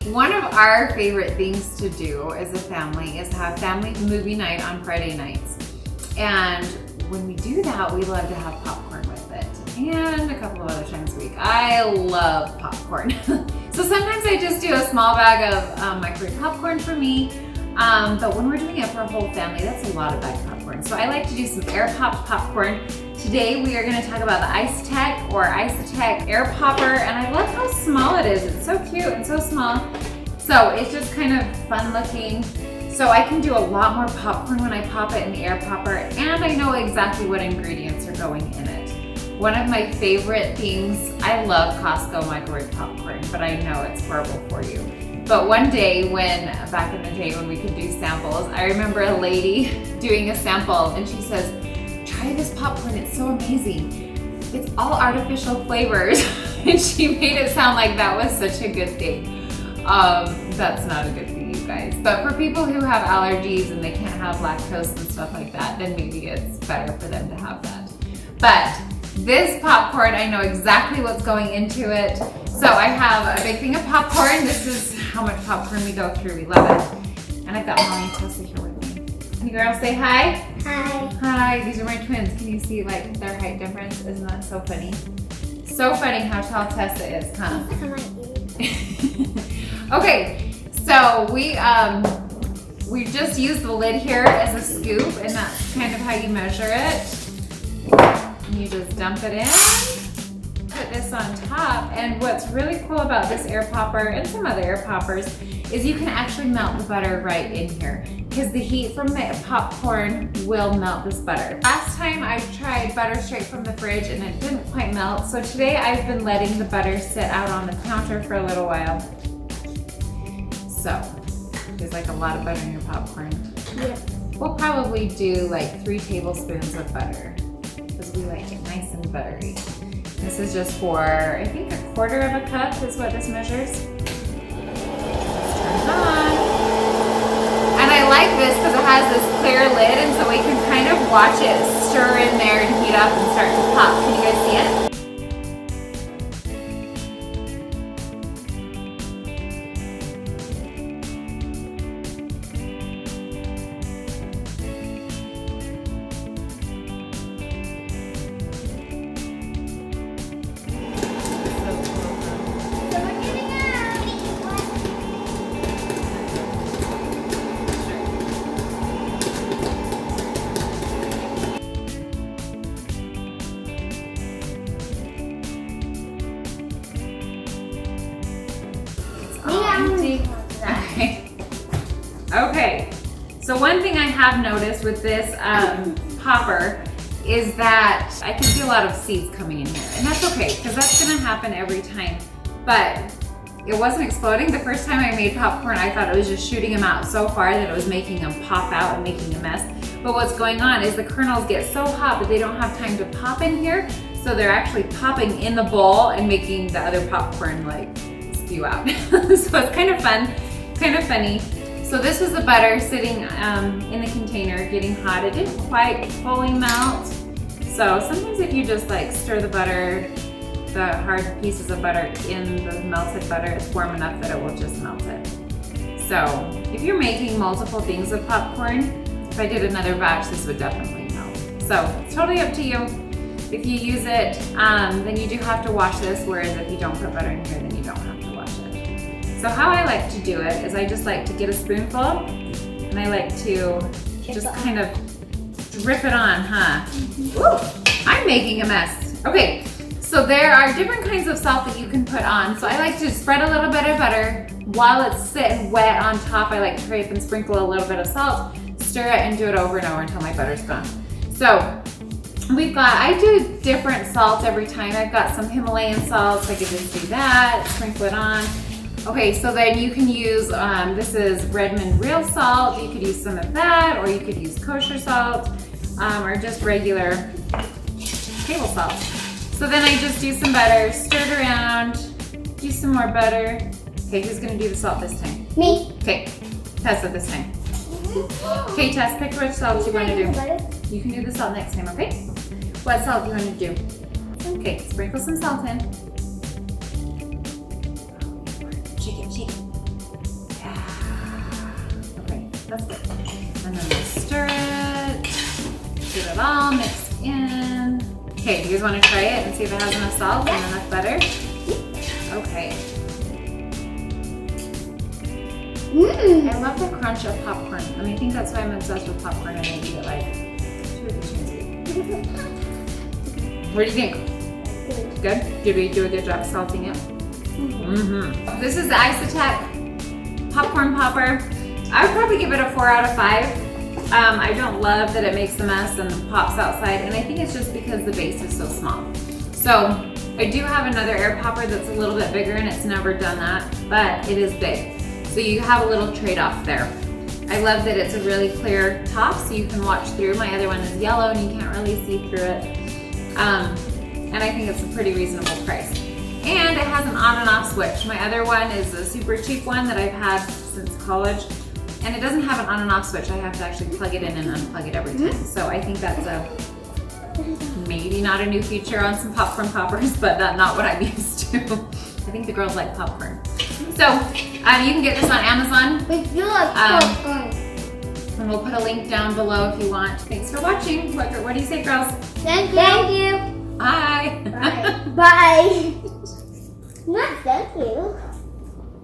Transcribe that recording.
One of our favorite things to do as a family is have family movie night on Friday nights. And when we do that, we love to have popcorn with it. And a couple of other times a week. I love popcorn. So sometimes I just do a small bag of microwave popcorn for me. But when we're doing it for a whole family, that's a lot of bag popcorn. So I like to do some air popped popcorn. Today we are going to talk about the ICETEK air popper, and I love how small it is. It's so cute and so small. So it's just kind of fun looking. So I can do a lot more popcorn when I pop it in the air popper, and I know exactly what ingredients are going in it. One of my favorite things, I love Costco microwave popcorn, but I know it's horrible for you. But one day back in the day when we could do samples, I remember a lady doing a sample and she says, "Try this popcorn, it's so amazing. It's all artificial flavors." And she made it sound like that was such a good thing. That's not a good thing, you guys. But for people who have allergies and they can't have lactose and stuff like that, then maybe it's better for them to have that. But this popcorn, I know exactly what's going into it. So I have a big thing of popcorn. This is how much popcorn we go through. We love it. And I've got Molly and Tessa here with me. Can you girls say hi? Hi. Hi, these are my twins. Can you see like their height difference? Isn't that so funny? So funny how tall Tessa is, huh? Okay, so we just use the lid here as a scoop, and that's kind of how you measure it. And you just dump it in, put this on top, and what's really cool about this air popper and some other air poppers is you can actually melt the butter right in here because the heat from the popcorn will melt this butter. Last time I tried butter straight from the fridge and it didn't quite melt, so today I've been letting the butter sit out on the counter for a little while. So, there's like a lot of butter in your popcorn. Yeah. We'll probably do like 3 tablespoons of butter because we like it nice and buttery. This is just for, I think, 1/4 of a cup is what this measures. Let's turn it on. And I like this because it has this clear lid, and so we can kind of watch it stir in there and heat up and start to pop. Can you guys see it? Okay, so one thing I have noticed with this popper is that I can see a lot of seeds coming in here, and that's okay because that's gonna happen every time. But it wasn't exploding. The first time I made popcorn, I thought it was just shooting them out so far that it was making them pop out and making a mess. But what's going on is the kernels get so hot that they don't have time to pop in here, so they're actually popping in the bowl and making the other popcorn like spew out. So it's kind of fun, kind of funny. So this was the butter sitting in the container getting hot. It didn't quite fully melt. So sometimes if you just like stir the butter, the hard pieces of butter in the melted butter, it's warm enough that it will just melt it. So if you're making multiple things of popcorn, if I did another batch, this would definitely melt. So it's totally up to you. If you use it, then you do have to wash this, whereas if you don't put butter in here, then you don't have to wash it. So how I like to do it is I just like to get a spoonful and I like to just kind of drip it on, huh? Woo, I'm making a mess. Okay, so there are different kinds of salt that you can put on. So I like to spread a little bit of butter while it's sitting wet on top. I like to hurry up and sprinkle a little bit of salt, stir it, and do it over and over until my butter's gone. So I do different salt every time. I've got some Himalayan salt, so I could just do that, sprinkle it on. Okay, so then you can use, this is Redmond real salt. You could use some of that, or you could use kosher salt, or just regular table salt. So then I just do some butter, stir it around, do some more butter. Okay, who's gonna do the salt this time? Me. Okay, Tessa this time. Okay, Tess, pick which salt you wanna do. You can do the salt next time, okay? What salt do you wanna do? Okay, sprinkle some salt in. Shake it, shake it. That's good. And then we'll stir it. Get it all mixed in. Okay, do you guys want to try it and see if it has enough salt and enough butter? Okay. I love the crunch of popcorn. I mean, I think that's why I'm obsessed with popcorn and I eat it like 2 or 3 times a week. What do you think? Good? Did we do a good job salting it? This is the ICETEK popcorn popper. I would probably give it a 4 out of 5. I don't love that it makes a mess and pops outside, and I think it's just because the base is so small. So I do have another air popper that's a little bit bigger and it's never done that, but it is big. So you have a little trade-off there. I love that it's a really clear top so you can watch through. My other one is yellow and you can't really see through it. And I think it's a pretty reasonable price. And it has an on and off switch. My other one is a super cheap one that I've had since college. And it doesn't have an on and off switch. I have to actually plug it in and unplug it every time. So I think that's maybe not a new feature on some popcorn poppers, but that's not what I'm used to. I think the girls like popcorn. So you can get this on Amazon. We do like popcorn. And we'll put a link down below if you want. Thanks for watching. What do you say, girls? Thank you. Thank you. Bye. Bye. Bye. Not thank you.